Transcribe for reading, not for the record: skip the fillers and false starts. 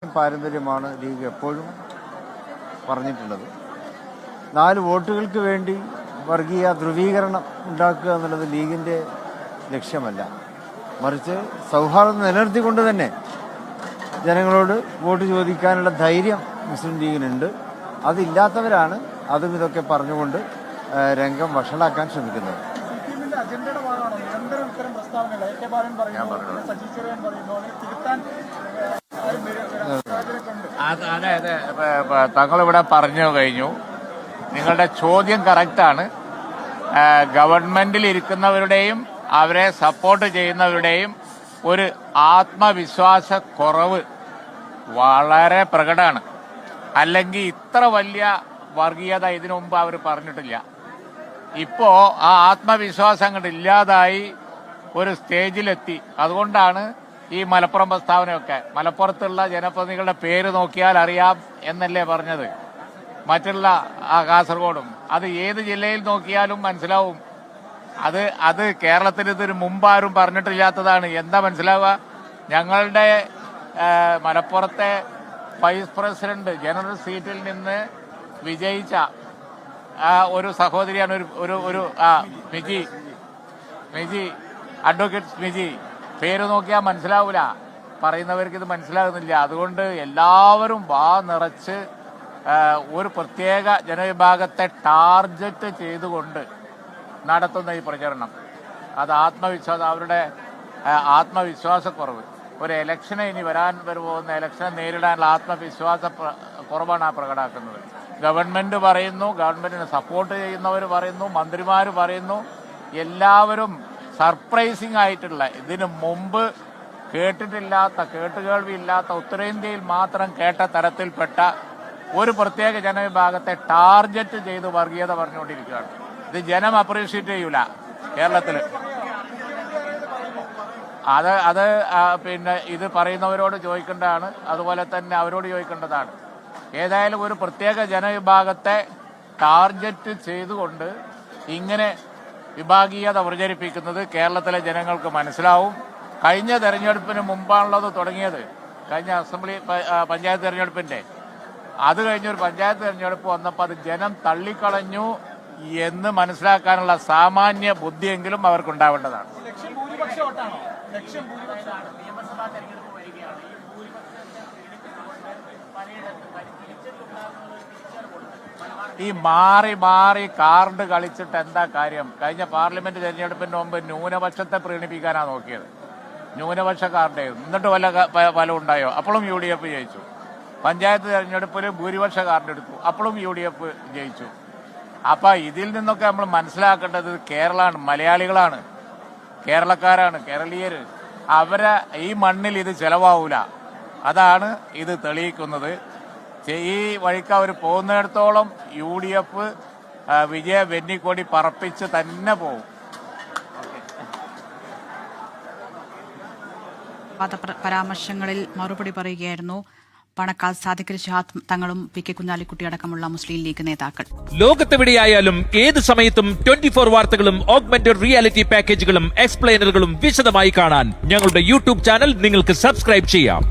പാരമ്പര്യമാണ് ലീഗ് എപ്പോഴും പറഞ്ഞിട്ടുള്ളത്. 4 വോട്ടുകൾക്ക് വേണ്ടി വർഗീയ ധ്രുവീകരണം ഉണ്ടാക്കുക എന്നുള്ളത് ലീഗിൻ്റെ ലക്ഷ്യമല്ല. മറിച്ച് സൗഹാർദ്ദം നിലനിർത്തിക്കൊണ്ട് തന്നെ ജനങ്ങളോട് വോട്ട് ചോദിക്കാനുള്ള ധൈര്യം മുസ്ലിം ലീഗിനുണ്ട്. അതില്ലാത്തവരാണ് അതും ഇതൊക്കെ പറഞ്ഞുകൊണ്ട് രംഗം വഷളാക്കാൻ ശ്രമിക്കുന്നത്. അതെ, തങ്ങളിവിടെ പറഞ്ഞു കഴിഞ്ഞു. നിങ്ങളുടെ ചോദ്യം കറക്റ്റാണ്. ഗവൺമെന്റിൽ ഇരിക്കുന്നവരുടെയും അവരെ സപ്പോർട്ട് ചെയ്യുന്നവരുടെയും ഒരു ആത്മവിശ്വാസ കുറവ് വളരെ പ്രകടമാണ്. അല്ലെങ്കിൽ ഇത്ര വലിയ വർഗീയത ഇതിനു മുമ്പ് അവർ പറഞ്ഞിട്ടില്ല. ഇപ്പോ ആ ആത്മവിശ്വാസം അങ്ങോട്ട് ഇല്ലാതായി ഒരു സ്റ്റേജിലെത്തി. അതുകൊണ്ടാണ് ഈ മലപ്പുറം പ്രസ്താവനയൊക്കെ. മലപ്പുറത്തുള്ള ജനപ്രതിനിധികളുടെ പേര് നോക്കിയാൽ അറിയാം എന്നല്ലേ പറഞ്ഞത്. മറ്റുള്ള കാസർഗോഡും അത് ഏത് ജില്ലയിൽ നോക്കിയാലും മനസ്സിലാവും. അത് കേരളത്തിൽ ഇതിന് മുമ്പാരും പറഞ്ഞിട്ടില്ലാത്തതാണ്. എന്താ മനസ്സിലാവുക? ഞങ്ങളുടെ മലപ്പുറത്തെ വൈസ് പ്രസിഡന്റ് ജനറൽ സീറ്റിൽ നിന്ന് വിജയിച്ച ഒരു സഹോദരിയാണ് ഒരു മിജി അഡ്വക്കേറ്റ് മിജി. പേര് നോക്കിയാൽ മനസ്സിലാവൂല, പറയുന്നവർക്ക് ഇത് മനസ്സിലാകുന്നില്ല. അതുകൊണ്ട് എല്ലാവരും വാ നിറച്ച് ഒരു പ്രത്യേക ജനവിഭാഗത്തെ ടാർഗറ്റ് ചെയ്തുകൊണ്ട് നടത്തുന്ന ഈ പ്രചരണം, അത് അവരുടെ ആത്മവിശ്വാസക്കുറവ്. ഒരു ഇലക്ഷനെ ഇനി വരാൻ പോകുന്ന ഇലക്ഷനെ നേരിടാനുള്ള ആത്മവിശ്വാസ കുറവാണ് ആ പ്രകടമാക്കുന്നത്. ഗവൺമെന്റ് പറയുന്നു, ഗവൺമെന്റിനെ സപ്പോർട്ട് ചെയ്യുന്നവർ പറയുന്നു, മന്ത്രിമാർ പറയുന്നു, എല്ലാവരും സർപ്രൈസിംഗ് ആയിട്ടുള്ള, ഇതിനു മുമ്പ് കേട്ടുകേൾവിയില്ലാത്ത, ഉത്തരേന്ത്യയിൽ മാത്രം കേട്ട തരത്തിൽപ്പെട്ട ഒരു പ്രത്യേക ജനവിഭാഗത്തെ ടാർഗറ്റ് ചെയ്ത് വർഗീയത പറഞ്ഞുകൊണ്ടിരിക്കുകയാണ്. ഇത് ജനം അപ്രീഷിയേറ്റ് ചെയ്യൂല കേരളത്തില്. അത് പിന്നെ ഇത് പറയുന്നവരോട് ചോദിക്കേണ്ടതാണ്, അതുപോലെ തന്നെ അവരോട് ചോദിക്കേണ്ടതാണ്. ഏതായാലും ഒരു പ്രത്യേക ജനവിഭാഗത്തെ ടാർഗറ്റ് ചെയ്തുകൊണ്ട് ഇങ്ങനെ വിഭാഗീയത പ്രചരിപ്പിക്കുന്നത് കേരളത്തിലെ ജനങ്ങൾക്ക് മനസ്സിലാവും. കഴിഞ്ഞ തെരഞ്ഞെടുപ്പിന് മുമ്പാണുള്ളത് തുടങ്ങിയത്. കഴിഞ്ഞ അസംബ്ലി പഞ്ചായത്ത് തെരഞ്ഞെടുപ്പിന്റെ അത് കഴിഞ്ഞൊരു പഞ്ചായത്ത് തെരഞ്ഞെടുപ്പ് വന്നപ്പോൾ അത് ജനം തള്ളിക്കളഞ്ഞു എന്ന് മനസ്സിലാക്കാനുള്ള സാമാന്യ ബുദ്ധിയെങ്കിലും അവർക്കുണ്ടാവേണ്ടതാണ്. ഈ മാറി മാറി കാർഡ് കളിച്ചിട്ട് എന്താ കാര്യം? കഴിഞ്ഞ പാർലമെന്റ് തെരഞ്ഞെടുപ്പിന് മുമ്പ് ന്യൂനപക്ഷത്തെ പ്രീണിപ്പിക്കാനാണ് നോക്കിയത്. ന്യൂനപക്ഷ കാർഡ് എന്നിട്ട് വല്ല ഫലം ഉണ്ടായോ? അപ്പോഴും UDF ജയിച്ചു. പഞ്ചായത്ത് തെരഞ്ഞെടുപ്പിൽ ഭൂരിപക്ഷ കാർഡ് എടുത്തു, അപ്പോഴും UDF ജയിച്ചു. അപ്പൊ ഇതിൽ നിന്നൊക്കെ നമ്മൾ മനസ്സിലാക്കേണ്ടത് കേരളമാണ്, മലയാളികളാണ്, കേരളക്കാരാണ്, കേരളീയര്. അവരെ ഈ മണ്ണിൽ ഇത് ചെലവാവൂല. അതാണ് ഇത് തെളിയിക്കുന്നത്. ഈ വഴിക്ക് അവർ പോകുന്നിടത്തോളം UDF വിജയ വെന്നിക്കൊടി പറപ്പിച്ച് തന്നെ പോകും. പരാമർശങ്ങളിൽ മറുപടി പറയുകയായിരുന്നു പണക്കാൽ സാദിഖ് ശിഹാബ് തങ്ങളും PK കുഞ്ഞാലിക്കുട്ടി അടക്കമുള്ള മുസ്ലിം ലീഗ് നേതാക്കൾ. ലോകത്തെവിടെയായാലും ഏത് സമയത്തും 24 വാർത്തകളും ഓഗ്മെന്റഡ് റിയാലിറ്റി പാക്കേജുകളും എക്സ്പ്ലെയിനറുകളും വിശദമായി കാണാൻ ഞങ്ങളുടെ YouTube ചാനൽ നിങ്ങൾക്ക് സബ്സ്ക്രൈബ് ചെയ്യാം.